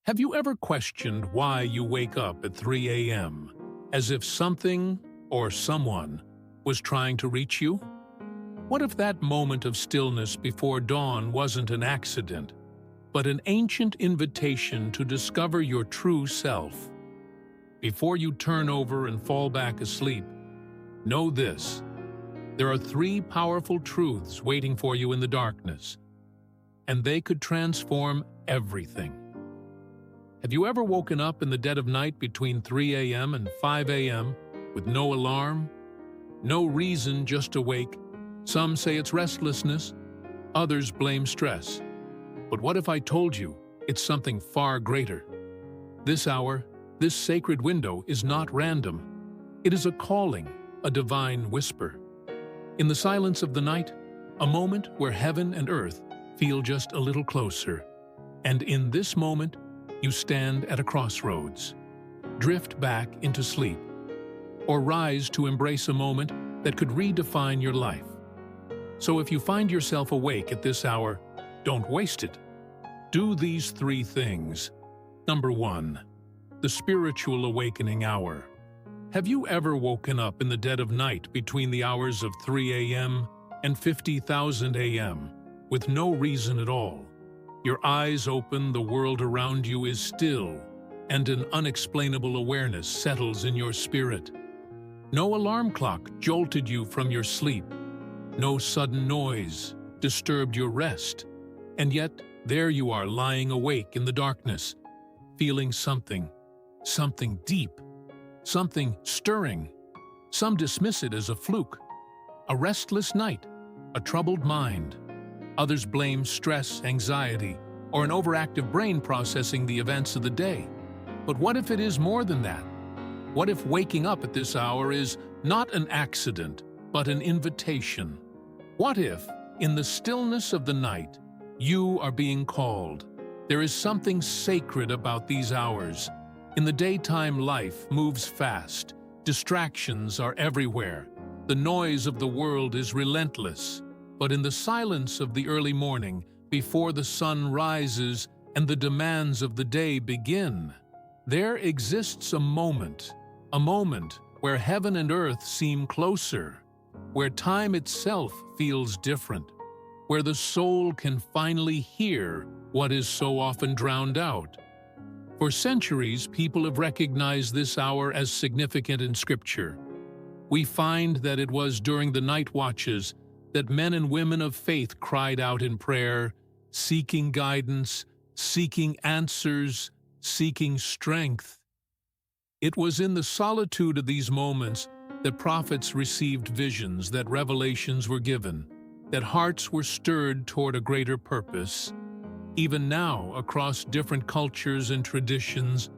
Have you ever questioned why you wake up at 3 a.m., as if something or someone was trying to reach you? What if that moment of stillness before dawn wasn't an accident, but an ancient invitation to discover your true self? Before you turn over and fall back asleep, know this: there are three powerful truths waiting for you in the darkness, and they could transform everything. Have you ever woken up in the dead of night between 3 a.m. and 5 a.m. with no alarm? No reason, just awake. Some say it's restlessness, others blame stress. But what if I told you it's something far greater? This hour, this sacred window is not random. It is a calling, a divine whisper. In the silence of the night, a moment where heaven and earth feel just a little closer. And in this moment, you stand at a crossroads. Drift back into sleep, or rise to embrace a moment that could redefine your life. So if you find yourself awake at this hour, don't waste it. Do these three things. Number 1, the spiritual awakening hour. Have you ever woken up in the dead of night between the hours of 3 a.m. and 50,000 a.m. with no reason at all? Your eyes open, the world around you is still, and an unexplainable awareness settles in your spirit. No alarm clock jolted you from your sleep. No sudden noise disturbed your rest. And yet, there you are lying awake in the darkness, feeling something deep, something stirring. Some dismiss it as a fluke, a restless night, a troubled mind. Others blame stress, anxiety, or an overactive brain processing the events of the day. But what if it is more than that? What if waking up at this hour is not an accident, but an invitation? What if, in the stillness of the night, you are being called? There is something sacred about these hours. In the daytime, life moves fast. Distractions are everywhere. The noise of the world is relentless. But in the silence of the early morning, before the sun rises and the demands of the day begin, there exists a moment where heaven and earth seem closer, where time itself feels different, where the soul can finally hear what is so often drowned out. For centuries, people have recognized this hour as significant in Scripture. We find that it was during the night watches that men and women of faith cried out in prayer, seeking guidance, seeking answers, seeking strength. It was in the solitude of these moments that prophets received visions, that revelations were given, that hearts were stirred toward a greater purpose. Even now, across different cultures and traditions,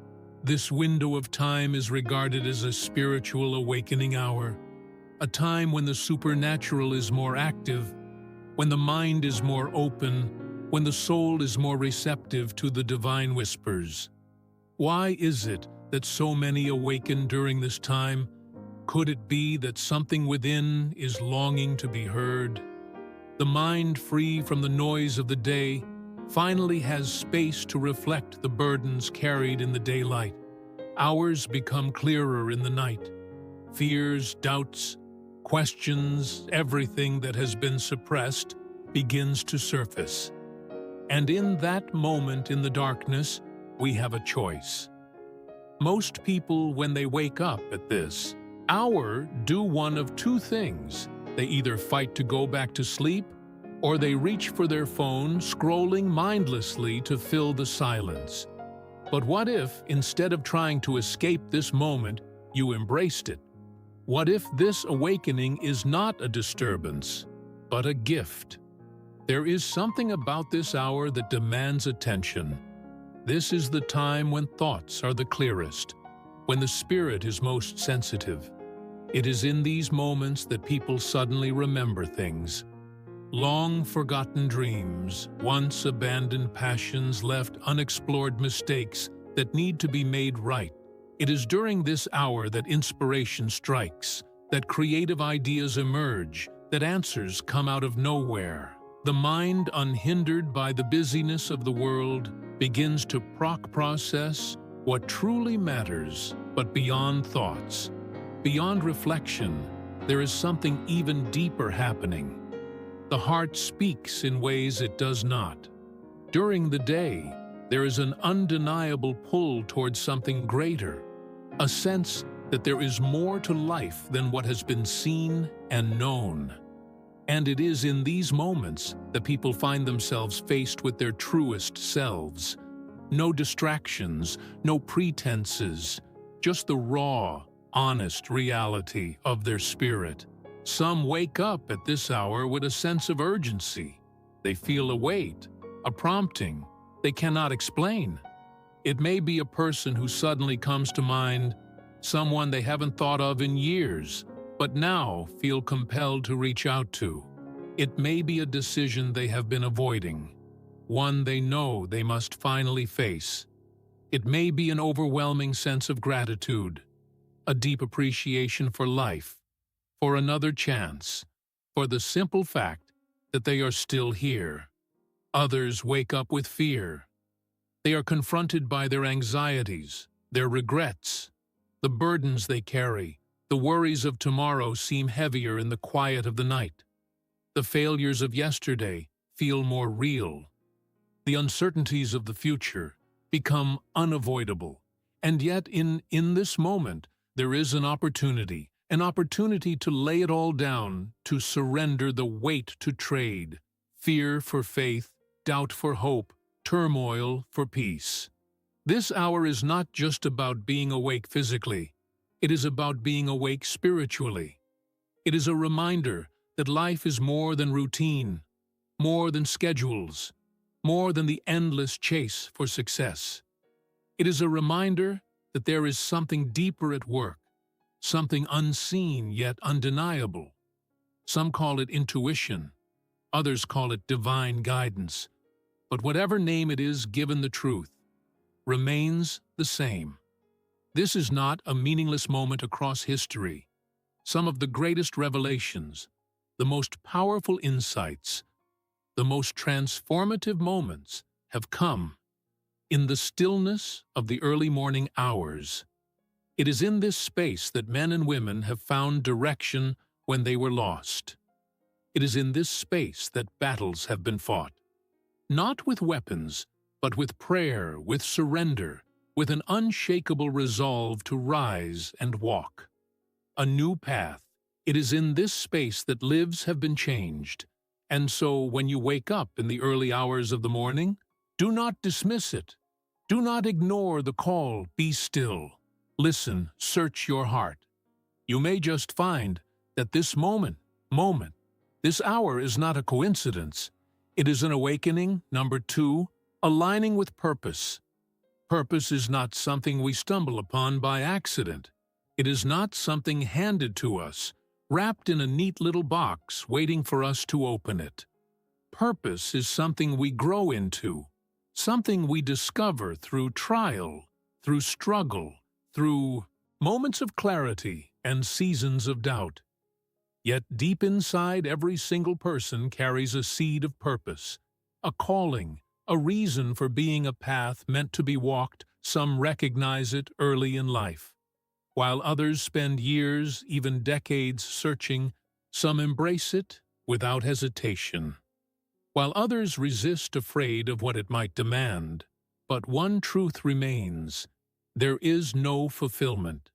this window of time is regarded as a spiritual awakening hour. A time when the supernatural is more active, when the mind is more open, when the soul is more receptive to the divine whispers. Why is it that so many awaken during this time? Could it be that something within is longing to be heard? The mind, free from the noise of the day, finally has space to reflect the burdens carried in the daylight. Hours become clearer in the night. Fears, doubts, questions, everything that has been suppressed begins to surface. And in that moment in the darkness, we have a choice. Most people, when they wake up at this hour, do one of two things. They either fight to go back to sleep, or they reach for their phone, scrolling mindlessly to fill the silence. But what if, instead of trying to escape this moment, you embraced it? What if this awakening is not a disturbance, but a gift? There is something about this hour that demands attention. This is the time when thoughts are the clearest, when the spirit is most sensitive. It is in these moments that people suddenly remember things. Long-forgotten dreams, once abandoned passions, left unexplored mistakes that need to be made right. It is during this hour that inspiration strikes, that creative ideas emerge, that answers come out of nowhere. The mind, unhindered by the busyness of the world, begins to process what truly matters, but beyond thoughts, beyond reflection, there is something even deeper happening. The heart speaks in ways it does not. During the day, there is an undeniable pull towards something greater, a sense that there is more to life than what has been seen and known. And it is in these moments that people find themselves faced with their truest selves. No distractions, no pretenses, just the raw, honest reality of their spirit. Some wake up at this hour with a sense of urgency. They feel a weight, a prompting they cannot explain. It may be a person who suddenly comes to mind, someone they haven't thought of in years, but now feel compelled to reach out to. It may be a decision they have been avoiding, one they know they must finally face. It may be an overwhelming sense of gratitude, a deep appreciation for life, for another chance, for the simple fact that they are still here. Others wake up with fear. They are confronted by their anxieties, their regrets, the burdens they carry. The worries of tomorrow seem heavier in the quiet of the night. The failures of yesterday feel more real. The uncertainties of the future become unavoidable. And yet in this moment, there is an opportunity to lay it all down, to surrender the weight to trade, fear for faith, doubt for hope, turmoil for peace. This hour is not just about being awake physically. It is about being awake spiritually. It is a reminder that life is more than routine, more than schedules, more than the endless chase for success. It is a reminder that there is something deeper at work, something unseen yet undeniable. Some call it intuition, others call it divine guidance. But whatever name it is given, the truth remains the same. This is not a meaningless moment across history. Some of the greatest revelations, the most powerful insights, the most transformative moments have come in the stillness of the early morning hours. It is in this space that men and women have found direction when they were lost. It is in this space that battles have been fought. Not with weapons, but with prayer, with surrender, with an unshakable resolve to rise and walk. A new path. It is in this space that lives have been changed. And so when you wake up in the early hours of the morning, do not dismiss it. Do not ignore the call, be still. Listen, search your heart. You may just find that this this hour is not a coincidence. It is an awakening. Number 2, aligning with purpose. Purpose is not something we stumble upon by accident. It is not something handed to us, wrapped in a neat little box, waiting for us to open it. Purpose is something we grow into, something we discover through trial, through struggle, through moments of clarity and seasons of doubt. Yet deep inside every single person carries a seed of purpose, a calling, a reason for being, a path meant to be walked. Some recognize it early in life, while others spend years, even decades, searching. Some embrace it without hesitation, while others resist, afraid of what it might demand. But one truth remains: there is no fulfillment,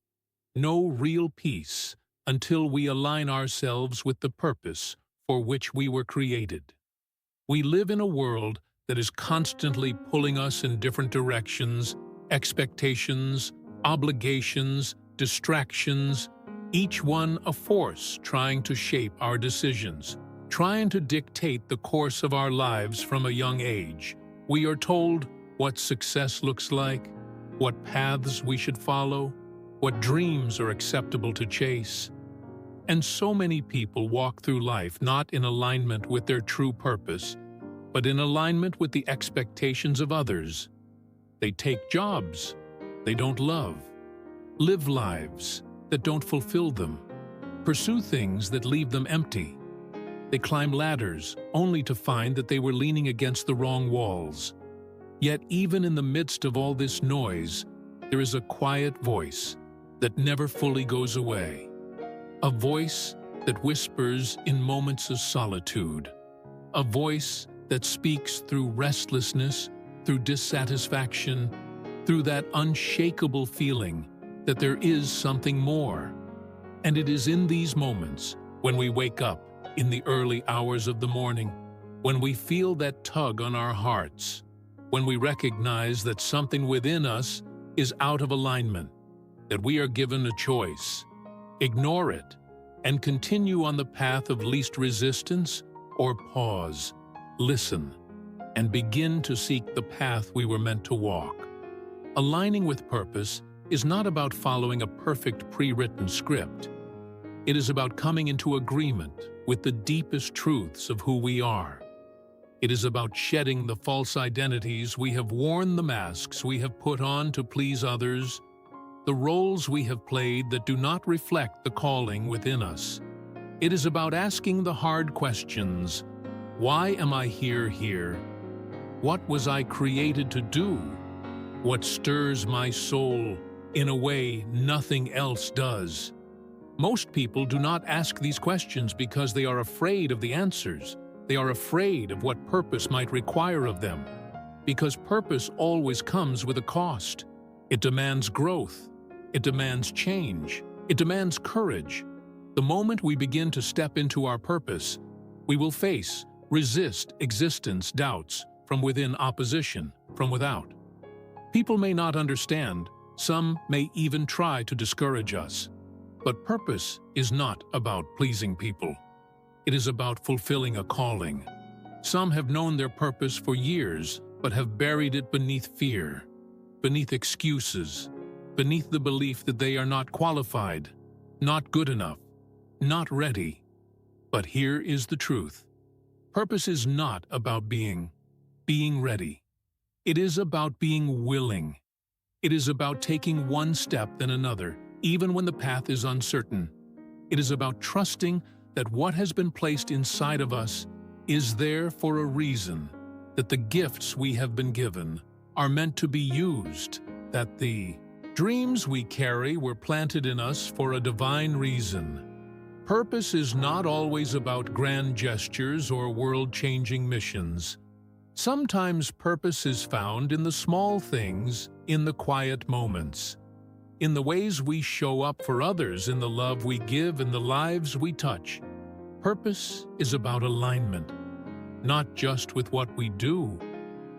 no real peace, until we align ourselves with the purpose for which we were created. We live in a world that is constantly pulling us in different directions, expectations, obligations, distractions, each one a force trying to shape our decisions, trying to dictate the course of our lives from a young age. We are told what success looks like, what paths we should follow, what dreams are acceptable to chase. And so many people walk through life not in alignment with their true purpose, but in alignment with the expectations of others. They take jobs they don't love, live lives that don't fulfill them, pursue things that leave them empty. They climb ladders only to find that they were leaning against the wrong walls. Yet even in the midst of all this noise, there is a quiet voice that never fully goes away. A voice that whispers in moments of solitude. A voice that speaks through restlessness, through dissatisfaction, through that unshakable feeling that there is something more. And it is in these moments, when we wake up in the early hours of the morning, when we feel that tug on our hearts, when we recognize that something within us is out of alignment, that we are given a choice: ignore it and continue on the path of least resistance, or pause, listen, and begin to seek the path we were meant to walk. Aligning with purpose is not about following a perfect pre-written script. It is about coming into agreement with the deepest truths of who we are. It is about shedding the false identities we have worn, the masks we have put on to please others, the roles we have played that do not reflect the calling within us. It is about asking the hard questions. Why am I here? What was I created to do? What stirs my soul in a way nothing else does? Most people do not ask these questions because they are afraid of the answers. They are afraid of what purpose might require of them. Because purpose always comes with a cost. It demands growth. It demands change. It demands courage. The moment we begin to step into our purpose, we will resist existence doubts from within, opposition from without. People may not understand. Some may even try to discourage us. But purpose is not about pleasing people. It is about fulfilling a calling. Some have known their purpose for years, but have buried it beneath fear, beneath excuses, beneath the belief that they are not qualified, not good enough, not ready. But here is the truth. Purpose is not about being ready. It is about being willing. It is about taking one step then another, even when the path is uncertain. It is about trusting that what has been placed inside of us is there for a reason, that the gifts we have been given are meant to be used, that the dreams we carry were planted in us for a divine reason. Purpose is not always about grand gestures or world-changing missions. Sometimes purpose is found in the small things, in the quiet moments, in the ways we show up for others, in the love we give, in the lives we touch. Purpose is about alignment, not just with what we do,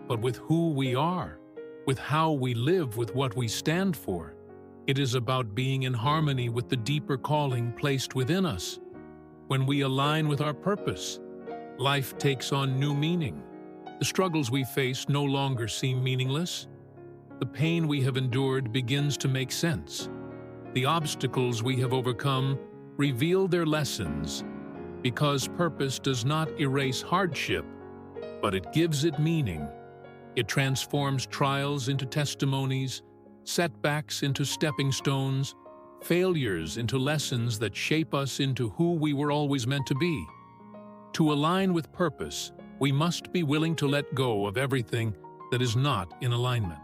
but with who we are, with how we live, with what we stand for. It is about being in harmony with the deeper calling placed within us. When we align with our purpose, life takes on new meaning. The struggles we face no longer seem meaningless. The pain we have endured begins to make sense. The obstacles we have overcome reveal their lessons, because purpose does not erase hardship, but it gives it meaning. It transforms trials into testimonies, setbacks into stepping stones, failures into lessons that shape us into who we were always meant to be. To align with purpose, we must be willing to let go of everything that is not in alignment.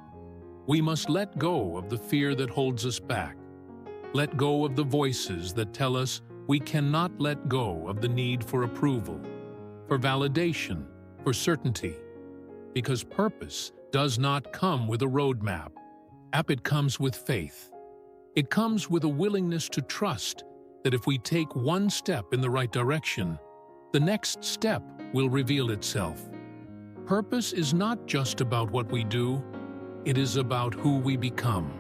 We must let go of the fear that holds us back. Let go of the voices that tell us we cannot let go of the need for approval, for validation, for certainty. Because purpose does not come with a roadmap. It comes with faith. It comes with a willingness to trust that if we take one step in the right direction, the next step will reveal itself. Purpose is not just about what we do. It is about who we become.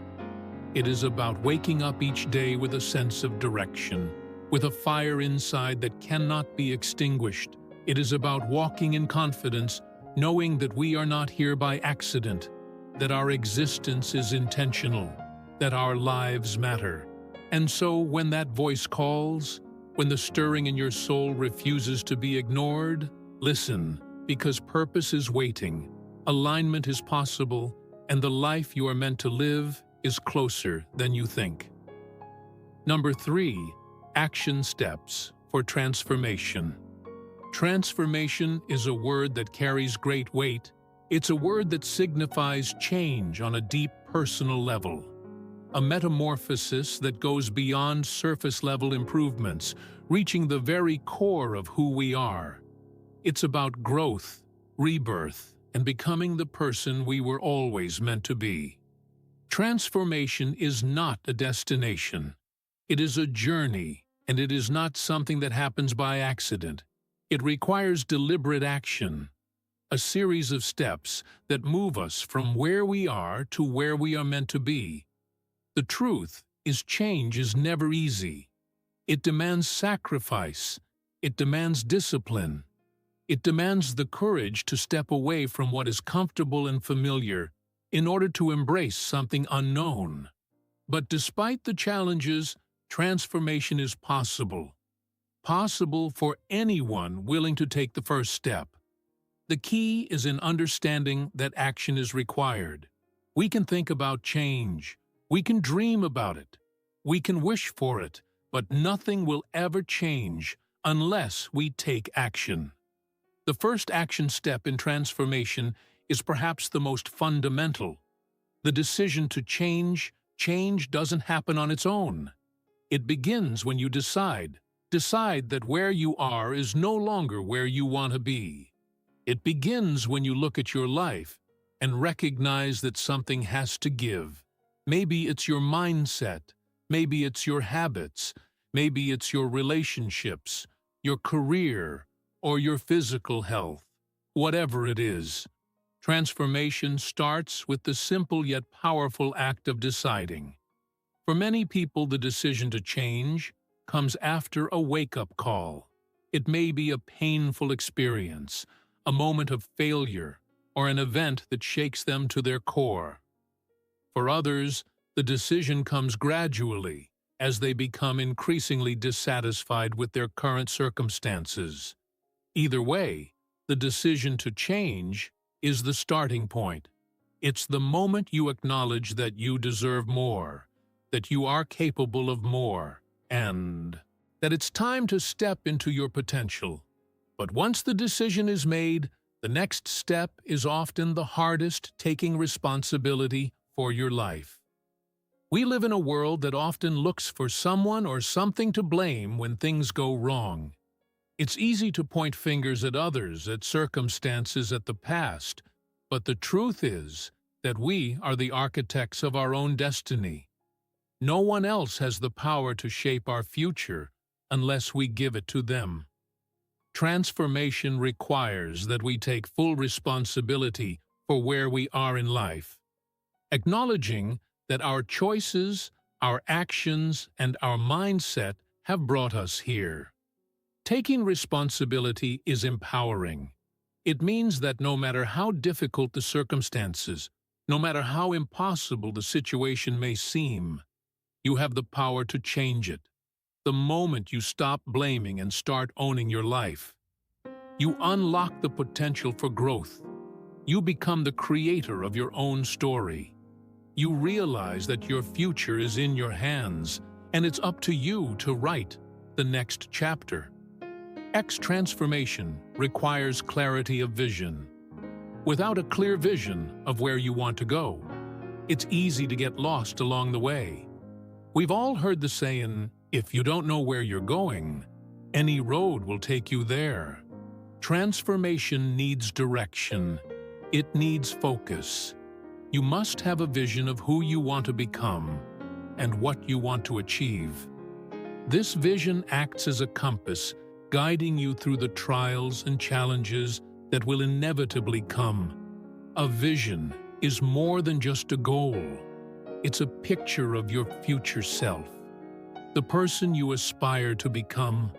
It is about waking up each day with a sense of direction, with a fire inside that cannot be extinguished. It is about walking in confidence, knowing that we are not here by accident, that our existence is intentional, that our lives matter. And so when that voice calls, when the stirring in your soul refuses to be ignored, listen, because purpose is waiting, alignment is possible, and the life you are meant to live is closer than you think. Number 3, action steps for transformation. Transformation is a word that carries great weight. It's a word that signifies change on a deep personal level. A metamorphosis that goes beyond surface-level improvements, reaching the very core of who we are. It's about growth, rebirth, and becoming the person we were always meant to be. Transformation is not a destination. It is a journey, and it is not something that happens by accident. It requires deliberate action, a series of steps that move us from where we are to where we are meant to be. The truth is, change is never easy. It demands sacrifice. It demands discipline. It demands the courage to step away from what is comfortable and familiar in order to embrace something unknown. But despite the challenges, transformation is possible. Possible for anyone willing to take the first step. The key is in understanding that action is required. We can think about change. We can dream about it. We can wish for it, but nothing will ever change unless we take action. The first action step in transformation is perhaps the most fundamental. The decision to change. Change doesn't happen on its own. It begins when you decide that where you are is no longer where you want to be. It begins when you look at your life and recognize that something has to give. Maybe it's your mindset, maybe it's your habits, maybe it's your relationships, your career, or your physical health. Whatever it is, transformation starts with the simple yet powerful act of deciding. For many people, the decision to change comes after a wake-up call. It may be a painful experience, a moment of failure, or an event that shakes them to their core. For others, the decision comes gradually as they become increasingly dissatisfied with their current circumstances. Either way, the decision to change is the starting point. It's the moment you acknowledge that you deserve more, that you are capable of more, and that it's time to step into your potential. But once the decision is made, the next step is often the hardest, taking responsibility for your life. We live in a world that often looks for someone or something to blame when things go wrong. It's easy to point fingers at others, at circumstances, at the past, but the truth is that we are the architects of our own destiny. No one else has the power to shape our future unless we give it to them. Transformation requires that we take full responsibility for where we are in life, acknowledging that our choices, our actions, and our mindset have brought us here. Taking responsibility is empowering. It means that no matter how difficult the circumstances, no matter how impossible the situation may seem, you have the power to change it. The moment you stop blaming and start owning your life, you unlock the potential for growth. You become the creator of your own story. You realize that your future is in your hands, and it's up to you to write the next chapter. Transformation requires clarity of vision. Without a clear vision of where you want to go, it's easy to get lost along the way. We've all heard the saying, if you don't know where you're going, any road will take you there. Transformation needs direction. It needs focus. You must have a vision of who you want to become and what you want to achieve. This vision acts as a compass, guiding you through the trials and challenges that will inevitably come. A vision is more than just a goal. It's a picture of your future self, the person you aspire to become.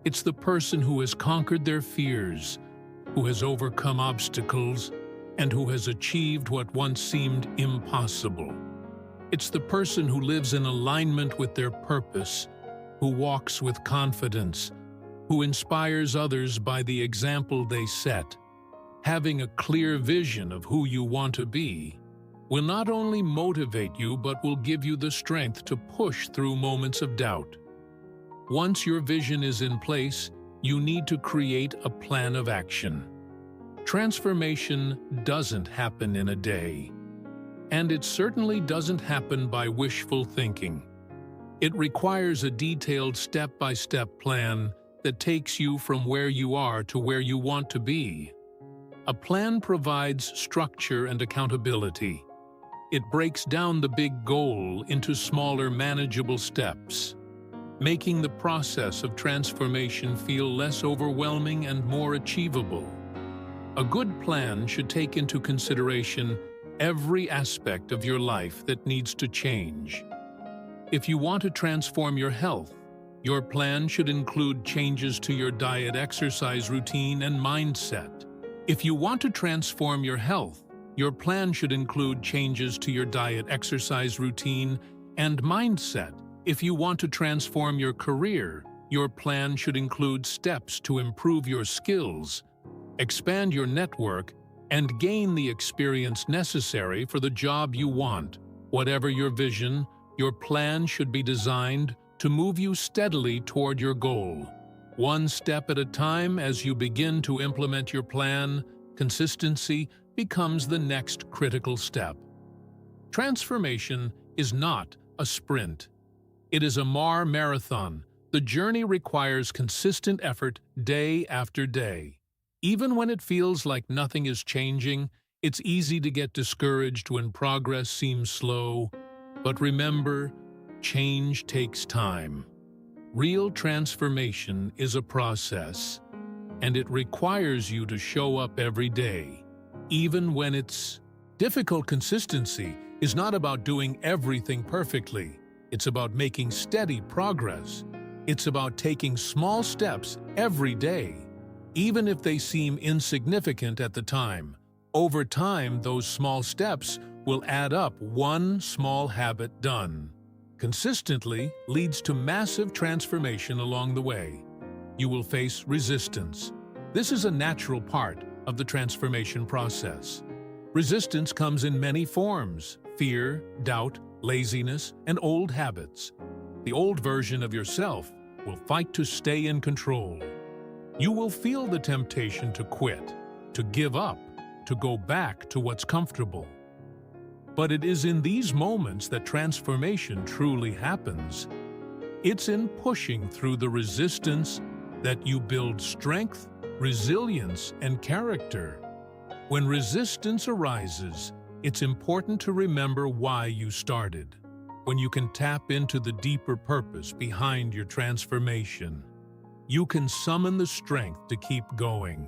It's the person who has conquered their fears, who has overcome obstacles, and who has achieved what once seemed impossible. It's the person who lives in alignment with their purpose, who walks with confidence, who inspires others by the example they set. Having a clear vision of who you want to be will not only motivate you but will give you the strength to push through moments of doubt. Once your vision is in place, you need to create a plan of action. Transformation doesn't happen in a day, and it certainly doesn't happen by wishful thinking. It requires a detailed step-by-step plan that takes you from where you are to where you want to be. A plan provides structure and accountability. It breaks down the big goal into smaller, manageable steps, making the process of transformation feel less overwhelming and more achievable. A good plan should take into consideration every aspect of your life that needs to change. If you want to transform your health, your plan should include changes to your diet, exercise routine, and mindset. If you want to transform your health, your plan should include changes to your diet, exercise routine, and mindset. If you want to transform your career, your plan should include steps to improve your skills, expand your network, and gain the experience necessary for the job you want. Whatever your vision, your plan should be designed to move you steadily toward your goal. One step at a time. As you begin to implement your plan, consistency becomes the next critical step. Transformation is not a sprint. It is a marathon. The journey requires consistent effort day after day. Even when it feels like nothing is changing, it's easy to get discouraged when progress seems slow. But remember, change takes time. Real transformation is a process, and it requires you to show up every day, even when it's difficult. Consistency is not about doing everything perfectly. It's about making steady progress. It's about taking small steps every day, even if they seem insignificant at the time. Over time, those small steps will add up. One small habit done consistently leads to massive transformation along the way. You will face resistance. This is a natural part of the transformation process. Resistance comes in many forms: fear, doubt, laziness, and old habits. The old version of yourself will fight to stay in control. You will feel the temptation to quit, to give up, to go back to what's comfortable. But it is in these moments that transformation truly happens. It's in pushing through the resistance that you build strength, resilience, and character. When resistance arises, it's important to remember why you started. When you can tap into the deeper purpose behind your transformation, you can summon the strength to keep going.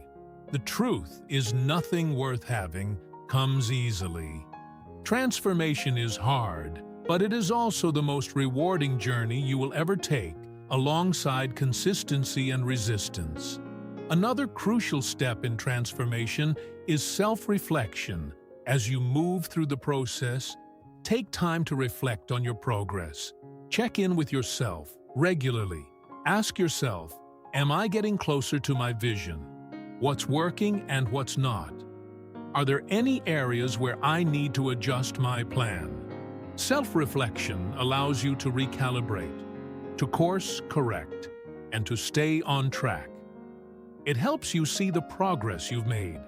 The truth is, nothing worth having comes easily. Transformation is hard, but it is also the most rewarding journey you will ever take, alongside consistency and resistance. Another crucial step in transformation is self-reflection. As you move through the process, take time to reflect on your progress. Check in with yourself regularly. Ask yourself, am I getting closer to my vision? What's working and what's not? Are there any areas where I need to adjust my plan? Self-reflection allows you to recalibrate, to course correct, and to stay on track. It helps you see the progress you've made,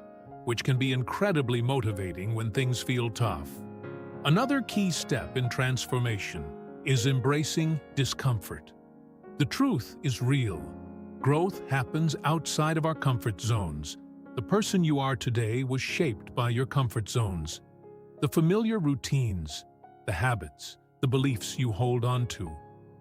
which can be incredibly motivating when things feel tough. Another key step in transformation is embracing discomfort. The truth is real. Growth happens outside of our comfort zones. The person you are today was shaped by your comfort zones. The familiar routines, the habits, the beliefs you hold on to.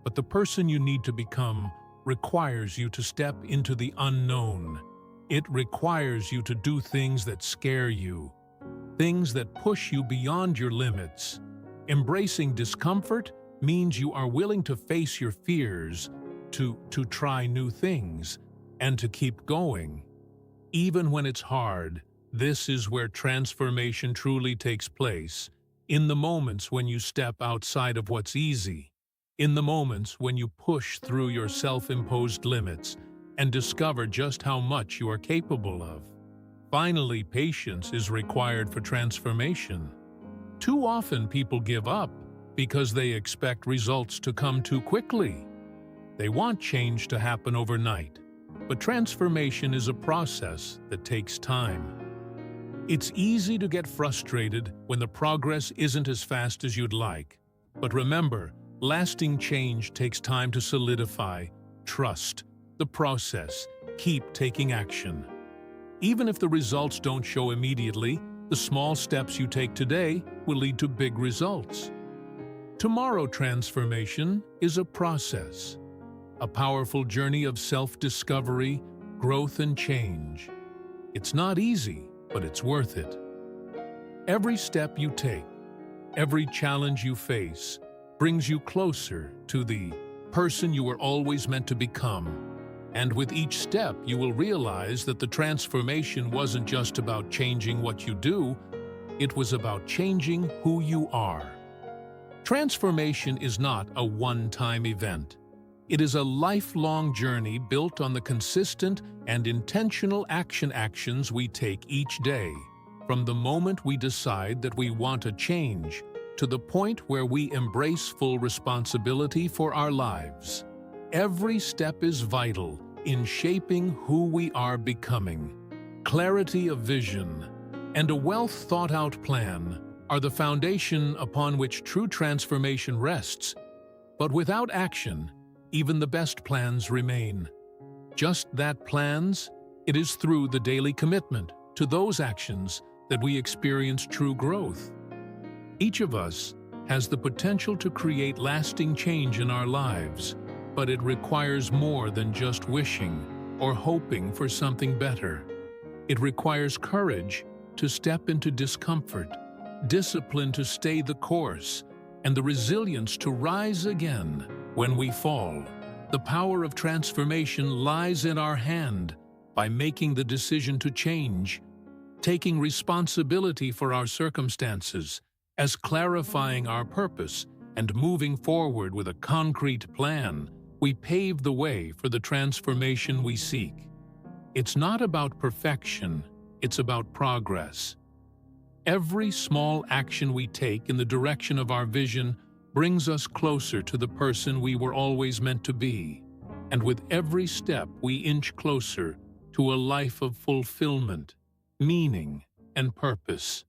But the person you need to become requires you to step into the unknown. It requires you to do things that scare you, things that push you beyond your limits. Embracing discomfort means you are willing to face your fears, to try new things, and to keep going. Even when it's hard, this is where transformation truly takes place. In the moments when you step outside of what's easy, in the moments when you push through your self-imposed limits and discover just how much you are capable of. Finally, patience is required for transformation. Too often people give up because they expect results to come too quickly. They want change to happen overnight. But transformation is a process that takes time. It's easy to get frustrated when the progress isn't as fast as you'd like. But remember, lasting change takes time to solidify. Trust the process. Keep taking action. Even if the results don't show immediately, the small steps you take today will lead to big results. Tomorrow transformation is a process, a powerful journey of self-discovery, growth, and change. It's not easy, but it's worth it. Every step you take, every challenge you face, brings you closer to the person you were always meant to become. And with each step, you will realize that the transformation wasn't just about changing what you do, it was about changing who you are. Transformation is not a one-time event. It is a lifelong journey built on the consistent and intentional actions we take each day, from the moment we decide that we want a change to the point where we embrace full responsibility for our lives. Every step is vital in shaping who we are becoming. Clarity of vision and a well-thought-out plan are the foundation upon which true transformation rests. But without action, even the best plans remain. Just that plans, it is through the daily commitment to those actions that we experience true growth. Each of us has the potential to create lasting change in our lives, but it requires more than just wishing or hoping for something better. It requires courage to step into discomfort, discipline to stay the course, and the resilience to rise again when we fall. The power of transformation lies in our hand. By making the decision to change, taking responsibility for our circumstances, as clarifying our purpose, and moving forward with a concrete plan, we pave the way for the transformation we seek. It's not about perfection, it's about progress. Every small action we take in the direction of our vision brings us closer to the person we were always meant to be. And with every step, we inch closer to a life of fulfillment, meaning, and purpose.